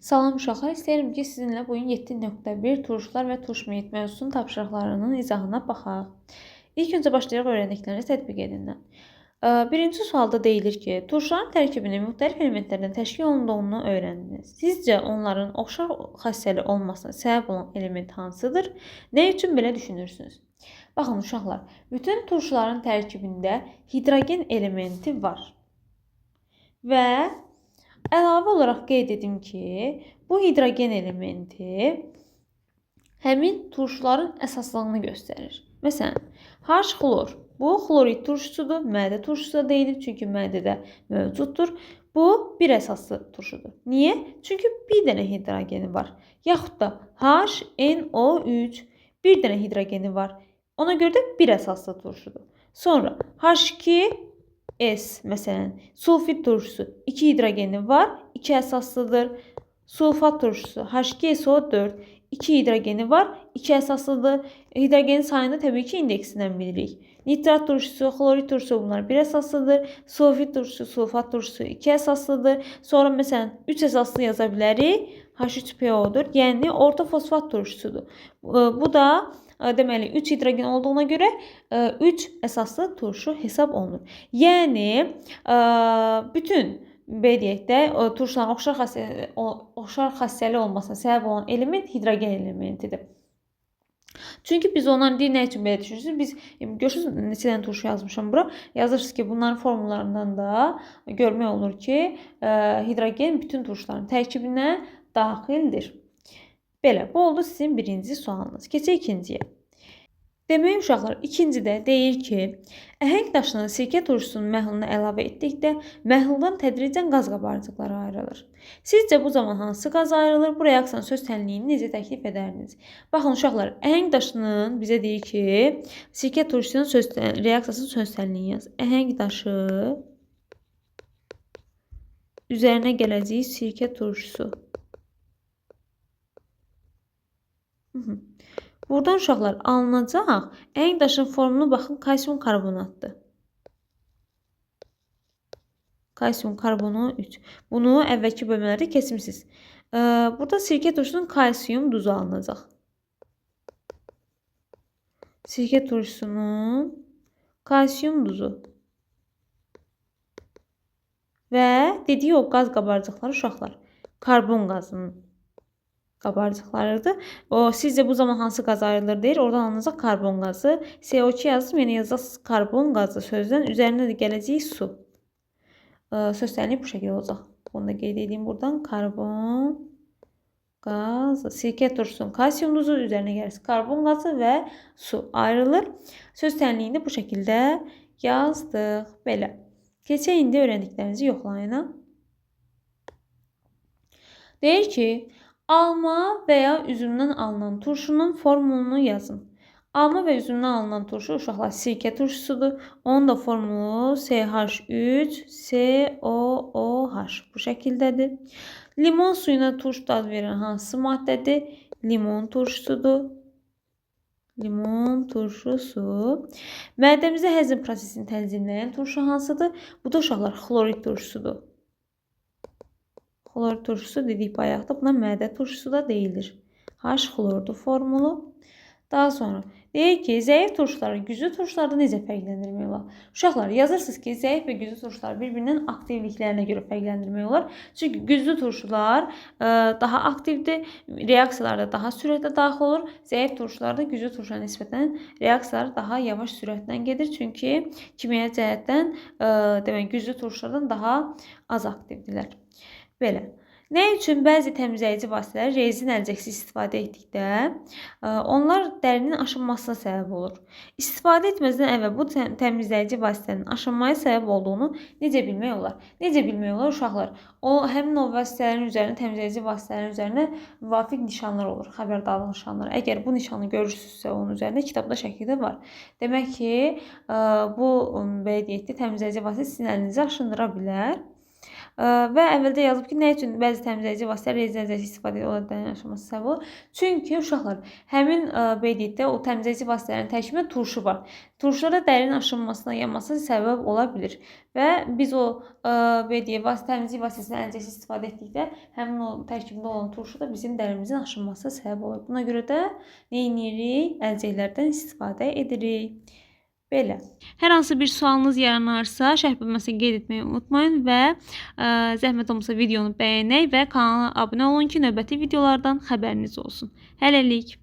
Salam uşaqlar, istəyirəm ki, sizinlə bugün 7.1 turşular və turş meyit mövzusunun tapşırıqlarının izahına baxaq. İlk öncə başlayaq öyrəndiklərinizi tətbiq edindən. Birinci sualda deyilir ki, turşuların tərkibinin müxtəlif elementlərdən təşkil olunduğunu öyrəndiniz. Sizcə onların oxşar xassəli olmasına səbəb olan element hansıdır? Nə üçün belə düşünürsünüz? Baxın uşaqlar, bütün turşuların tərkibində hidrogen elementi var. Və əlavə olaraq qeyd edim ki, bu hidrogen elementi həmin turşuların əsaslığını göstərir. Məsələn, H-xlor. Bu xlorid turşusudur. Mədə turşusu da deyilir, çünki mədədə mövcuddur. Bu bir əsaslı turşudur. Niyə? Çünki bir dənə hidrogeni var. Yaxud da HNO3 bir dənə hidrogeni var. Ona görə də bir əsaslı turşudur. Sonra H2S məsələn, sulfid turşusu 2 hidrogeni var, 2 əsaslıdır. Sulfat turşusu H2SO4 2 hidrogeni var, 2 əsaslıdır. Hidrogenin sayını təbii ki, indeksindən bilirik. Nitrat turşusu, xlorid turşusu bunlar bir əsaslıdır. Sulfid turşusu, sulfat turşusu 2 əsaslıdır. Sonra məsələn 3 əsaslı yaza bilərik. H3PO-dur. Yəni orta fosfat turşusudur. Bu da deməli 3 hidrogen olduğuna görə 3 əsaslı turşu hesab olunur. Yəni bütün belə deyək də, turşuların oxşar xassəli olmasına səbəb olan element hidrogen elementidir. Çünki biz onların nə üçün belə düşünürsünüz? Biz görürsünüz neçə dənə turşu yazmışam bura. Yazırsınız ki, bunların formullarından da görmək olur ki, hidrogen bütün turşuların tərkibinə daxildir. Belə, bu oldu sizin birinci sualınız. Keçək ikinciyə. Demək uşaqlar, ikincidə deyir ki, əhəng daşının sirkə turşusunun məhluluna əlavə etdikdə məhluldan tədricən qaz qabarcıqları ayrılır. Sizcə bu zaman hansı qaz ayrılır? Bu reaksiyanın söz tənliyini necə təklif edərdiniz? Baxın uşaqlar, əhəng daşının bizə deyir ki, sirkə turşusunun reaksiyasının söz tənliyini yaz. Əhəng daşı üzərinə gələcək sirkə turşusu. Buradan uşaqlar alınacaq. Əhəng daşının formuna baxın, kalsium karbonatdır. Kalsium karbonu 3. Bunu əvvəlki bölmələrdə keçmişsiniz. Burada sirkə turşusunun kalsium duzu alınacaq. Sirkə turşusunun kalsium duzu. Və dediyi o qaz qabarcıqları uşaqlar. Karbon qazının qabarcıqlarıdır. Sizcə bu zaman hansı qaz ayrılır deyir. Oradan alınacaq karbon qazı. CO2 yazdım. Yəni yazacaqsınız karbon qazı sözdən. Üzərində də gələcək su. Söz tənliyi bu şəkildə olacaq. Bunu da qeyd edeyim buradan. Karbon qazı. Sirkə turşusunun kalsium duzu üzərinə gəlirsə karbon qazı və su ayrılır. Söz tənliyini bu şəkildə yazdıq. Belə. Keçək indi öyrəndiklərinizi yoxlayın. Deyir ki, alma və ya üzümdən alınan turşunun formulunu yazın. Alma və üzümdən alınan turşu uşaqlar sirkə turşusudur. Onun da formulu CH3COOH bu şəkildədir. Limon suyuna turş dad verən hansı maddədir? Limon turşusudur. Limon turşusu. Mədəmizdə həzm prosesini tənzimləyən turşu hansıdır? Bu da uşaqlar xlorid turşusudur. Xlorid turşusu dedik bayaqda. Buna mədə turşusu da deyilir. H-xlordur formulu. Daha sonra deyir ki, zəif turşuları güclü turşulardan necə fərqləndirmək olar? Uşaqlar, yazırsınız ki, zəif və güclü turşular bir-birinin aktivliklərinə görə fərqləndirmək olar. Çünki güclü turşular daha aktivdir, reaksiyalarda daha sürətlə daxil olur. Zəif turşularda güclü turşulara nisbətən reaksiyalar daha yavaş sürətlə gedir. Çünki kimyəvi cəhətdən demək, güclü turşulardan daha az aktivdirlər. Belə. Nə üçün bəzi təmizləyici vasitələr rezin əlcəksiz istifadə etdikdə onlar dərinin aşınmasına səbəb olur. İstifadə etməzdən əvvəl bu təmizləyici vasitənin aşınmaya səbəb olduğunu necə bilmək olar? Necə bilmək olar uşaqlar? Həmin o vasitələrin üzərinə, təmizləyici vasitələrin üzərinə müvafiq nişanlar olur, xəbərdarlıq nişanları. Əgər bu nişanı görürsünüzsə onun üzərində kitabda şəkildə var. Demək ki, bu belə deyək də təmizləyici vasitə sizin əlinizi aşındıra bilər. Və əvvəldə yazıb ki, nə üçün bəzi təmizləyici vasitələr rezin istifadə olan dərin aşınması səbəb olur? Çünki uşaqlar, həmin beylikdə o təmizləyici vasitələrin tərkibində turşu var. Turşuda dərin aşınmasına, yanmasına səbəb ola bilir. Və biz o təmizlik vasitəsindən əlcəksiz istifadə etdikdə həmin o tərkibində olan turşu da bizim dərimizin aşınmasına səbəb olur. Buna görə də nə edirik? Əlcəklərdən istifadə edirik. Belə. Hər hansı bir sualınız yaranarsa, şərh bölməsində qeyd etməyi unutmayın və zəhmət olmasa videonu bəyənək və kanala abunə olun ki, növbəti videolardan xəbəriniz olsun. Hələlik.